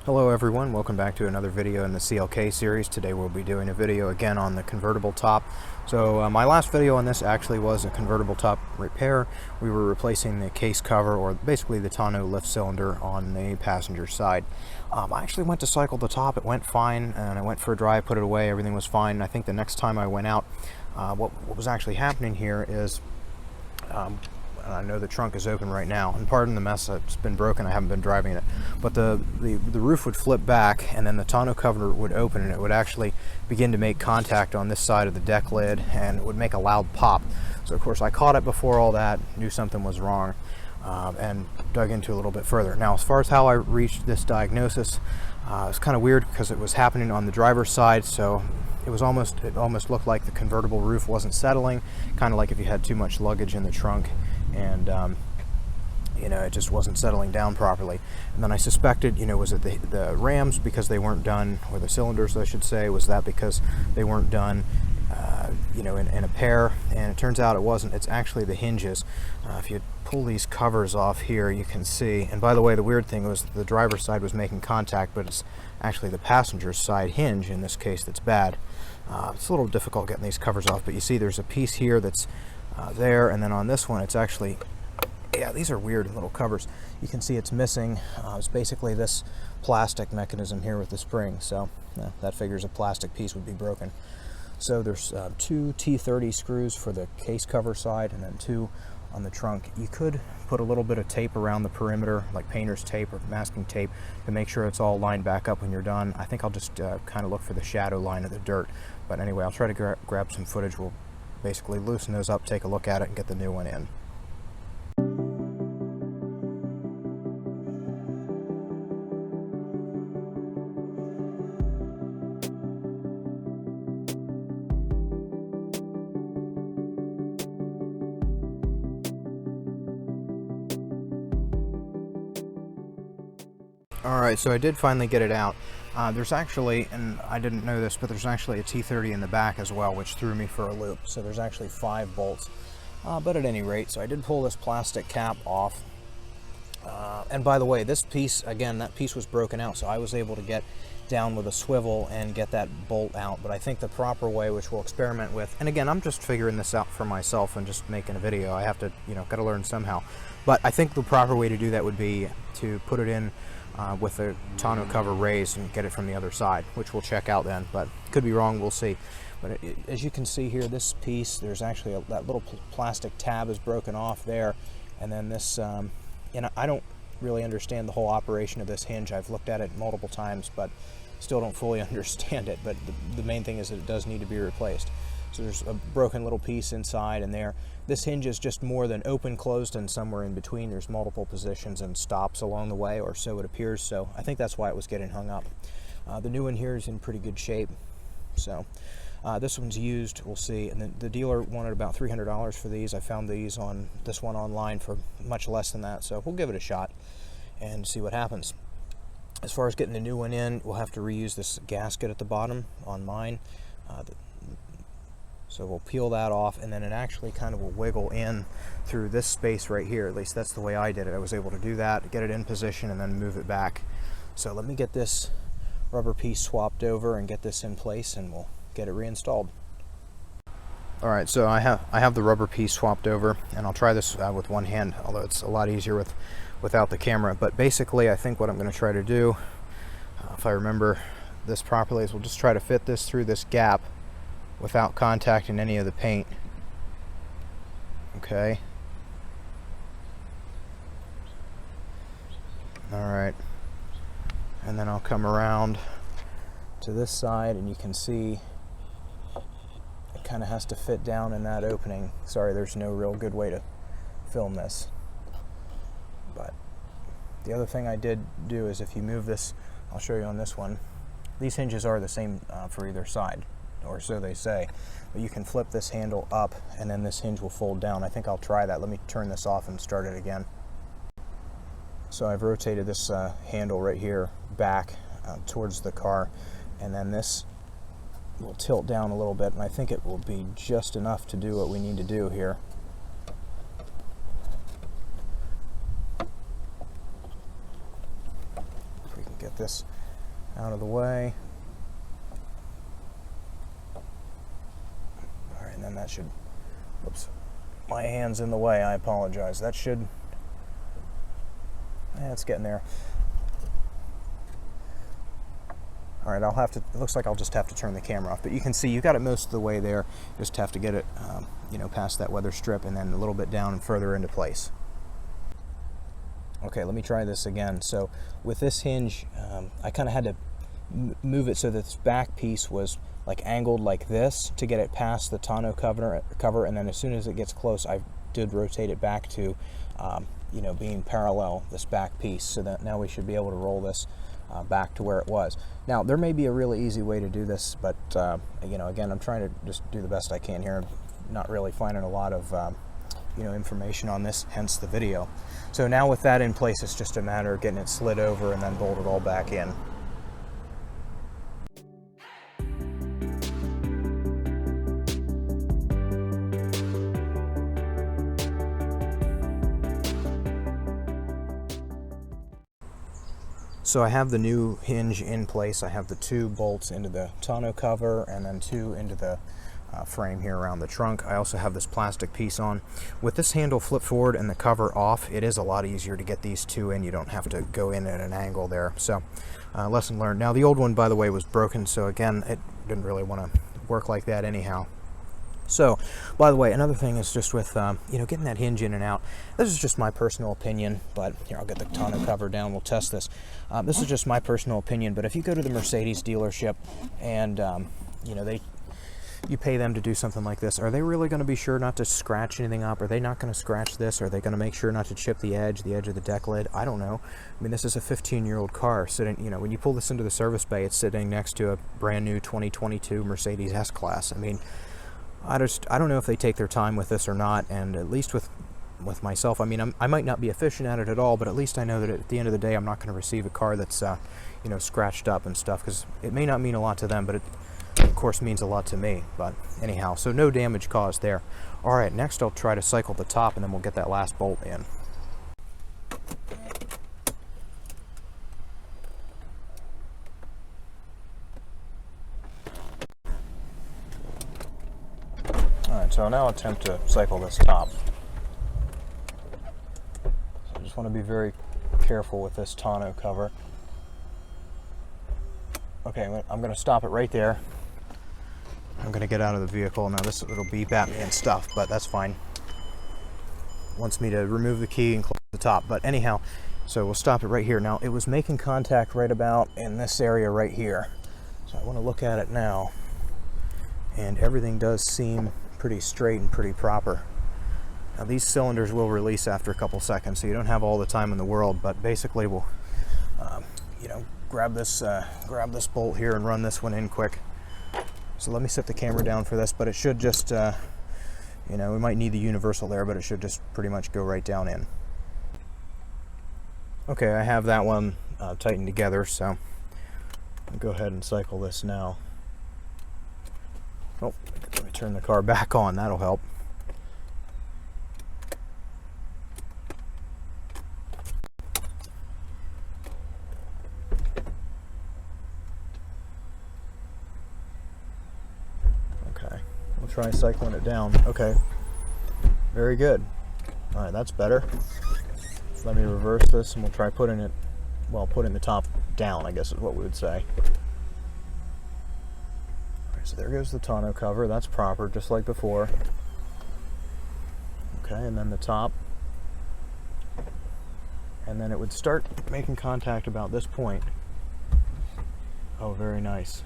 Hello everyone, welcome back to another video in the CLK series. Today we'll be doing a video again on the convertible top. So my last video on this actually was a convertible top repair. We were replacing the case cover, or basically the tonneau lift cylinder on the passenger side. I actually went to cycle the top, it went fine, and I went for a drive, put it away, everything was fine. And I think the next time I went out, what was actually happening here is I know the trunk is open right now, and pardon the mess, it's been broken, I haven't been driving it, but the roof would flip back, and then the tonneau cover would open, and it would actually begin to make contact on this side of the deck lid, and it would make a loud pop. So of course I caught it before all that, knew something was wrong, and dug into it a little bit further. Now, as far as how I reached this diagnosis, it's kind of weird because it was happening on the driver's side, so it almost looked like the convertible roof wasn't settling, kind of like if you had too much luggage in the trunk, and it just wasn't settling down properly. And then I suspected, was it the rams because they weren't done, or the cylinders I should say, was that because they weren't done in a pair? And it turns out it wasn't. It's actually the hinges. If you pull these covers off here, you can see, and by the way, the weird thing was the driver's side was making contact, but it's actually the passenger's side hinge in this case that's bad. It's a little difficult getting these covers off, but you see there's a piece here that's there, and then on this one it's actually, yeah, these are weird little covers. You can see it's missing. It's basically this plastic mechanism here with the spring, so that figures a plastic piece would be broken. So there's two T30 screws for the case cover side, and then two on the trunk. You could put a little bit of tape around the perimeter, like painter's tape or masking tape, to make sure it's all lined back up when you're done. I think I'll just kind of look for the shadow line of the dirt, but anyway, I'll try to grab some footage. We'll basically loosen those up, take a look at it, and get the new one in. Alright, so I did finally get it out. There's actually, and I didn't know this, but there's actually a T30 in the back as well, which threw me for a loop. So there's actually 5 bolts. But at any rate, so I did pull this plastic cap off. And by the way, this piece, again, that piece was broken out, so I was able to get down with a swivel and get that bolt out. But I think the proper way, which we'll experiment with, and again, I'm just figuring this out for myself and just making a video. I have to, gotta learn somehow. But I think the proper way to do that would be to put it in with the tonneau cover raised and get it from the other side, which we'll check out then, but could be wrong, we'll see. But as you can see here, this piece, there's actually that little plastic tab is broken off there, and then this, I don't really understand the whole operation of this hinge. I've looked at it multiple times, but still don't fully understand it, but the main thing is that it does need to be replaced. So there's a broken little piece inside and there. This hinge is just more than open, closed, and somewhere in between. There's multiple positions and stops along the way, or so it appears, so I think that's why it was getting hung up. The new one here is in pretty good shape. So this one's used, we'll see. And the dealer wanted about $300 for these. I found this one online for much less than that, so we'll give it a shot and see what happens. As far as getting the new one in, we'll have to reuse this gasket at the bottom on mine. So we'll peel that off, and then it actually kind of will wiggle in through this space right here. At least that's the way I did it. I was able to do that, get it in position, and then move it back. So let me get this rubber piece swapped over and get this in place, and we'll get it reinstalled. Alright, so I have the rubber piece swapped over, and I'll try this with one hand, although it's a lot easier without the camera. But basically, I think what I'm going to try to do, if I remember this properly, is we'll just try to fit this through this gap without contacting any of the paint. Okay. Alright. And then I'll come around to this side, and you can see it kind of has to fit down in that opening. Sorry, there's no real good way to film this. But the other thing I did do is, if you move this, I'll show you on this one, these hinges are the same for either side, or so they say, but you can flip this handle up and then this hinge will fold down. I think I'll try that. Let me turn this off and start it again. So I've rotated this handle right here back towards the car, and then this will tilt down a little bit, and I think it will be just enough to do what we need to do here. If we can get this out of the way. All right, and then that should, whoops, my hand's in the way, I apologize. That should, it's getting there. All right, I'll have to, it looks like I'll just have to turn the camera off, but you can see you got it most of the way there. Just have to get it, you know, past that weather strip and then a little bit down and further into place. Okay, let me try this again. So with this hinge, I kind of had to move it so that this back piece was like angled like this to get it past the tonneau cover, and then as soon as it gets close, I did rotate it back to, you know, being parallel, this back piece, so that now we should be able to roll this back to where it was. Now, there may be a really easy way to do this, but, you know, again, I'm trying to just do the best I can here. I'm not really finding a lot of, you know, information on this, hence the video. So now with that in place, it's just a matter of getting it slid over and then bolted all back in. So I have the new hinge in place. I have the 2 bolts into the tonneau cover and then 2 into the frame here around the trunk. I also have this plastic piece on. With this handle flip forward and the cover off, it is a lot easier to get these 2 in. You don't have to go in at an angle there. So lesson learned. Now the old one, by the way, was broken, so again, it didn't really want to work like that anyhow. So, by the way, another thing is just with, you know, getting that hinge in and out. This is just my personal opinion, but here, I'll get the tonneau cover down, we'll test this. This is just my personal opinion, but if you go to the Mercedes dealership and, you know, you pay them to do something like this, are they really going to be sure not to scratch anything up? Are they not going to scratch this? Are they going to make sure not to chip the edge of the deck lid? I don't know. I mean, this is a 15-year-old car sitting, you know, when you pull this into the service bay, it's sitting next to a brand new 2022 Mercedes S-Class. I mean, I don't know if they take their time with this or not, and at least with myself, I mean, I might not be efficient at it at all, but at least I know that at the end of the day, I'm not going to receive a car that's, you know, scratched up and stuff, because it may not mean a lot to them, but it, of course, means a lot to me. But anyhow, so no damage caused there. All right, next I'll try to cycle the top, and then we'll get that last bolt in. So now I'll attempt to cycle this top. So I just want to be very careful with this tonneau cover. Okay, I'm going to stop it right there. I'm going to get out of the vehicle. Now this little beep at me and stuff, but that's fine. Wants me to remove the key and close the top, but anyhow, so we'll stop it right here. Now it was making contact right about in this area right here. So I want to look at it now, and everything does seem pretty straight and pretty proper. Now these cylinders will release after a couple seconds, so you don't have all the time in the world, but basically we'll you know, grab this bolt here and run this one in quick. So let me set the camera down for this, but it should just you know, we might need the universal there, but it should just pretty much go right down in. Okay, I have that one tightened together, so I'll go ahead and cycle this now. Oh, let me turn the car back on, that'll help. Okay, we'll try cycling it down. Okay, very good. All right, that's better. Let me reverse this and we'll try putting it, well, putting the top down, I guess is what we would say. So there goes the tonneau cover, that's proper, just like before. Okay, and then the top. And then it would start making contact about this point. Oh, very nice.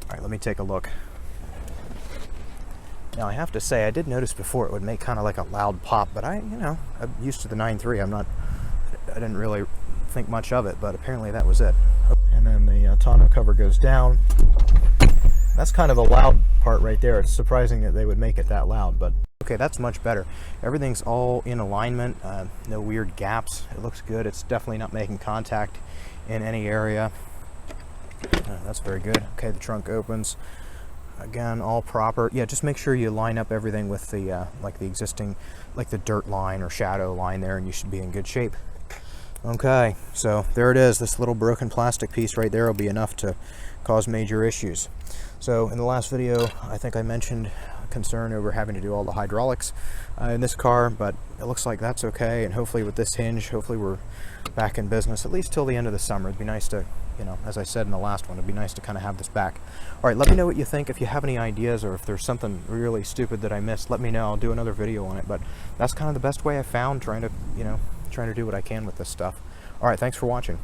All right, let me take a look. Now I have to say, I did notice before it would make kind of like a loud pop, but you know, I'm used to the 9.3. I didn't really think much of it, but apparently that was it. And then the tonneau cover goes down. That's kind of a loud part right there. It's surprising that they would make it that loud, but okay, that's much better. Everything's all in alignment, no weird gaps. It looks good. It's definitely not making contact in any area. That's very good. Okay, the trunk opens. Again, all proper. Yeah, just make sure you line up everything with the like the existing, like the dirt line or shadow line there, and you should be in good shape. Okay, so there it is. This little broken plastic piece right there will be enough to cause major issues. So in the last video, I think I mentioned concern over having to do all the hydraulics in this car, but it looks like that's okay. And hopefully with this hinge, hopefully we're back in business at least till the end of the summer. It'd be nice to, you know, as I said in the last one, it'd be nice to kind of have this back. All right, let me know what you think. If you have any ideas or if there's something really stupid that I missed, let me know. I'll do another video on it. But that's kind of the best way I found, trying to do what I can with this stuff. All right, thanks for watching.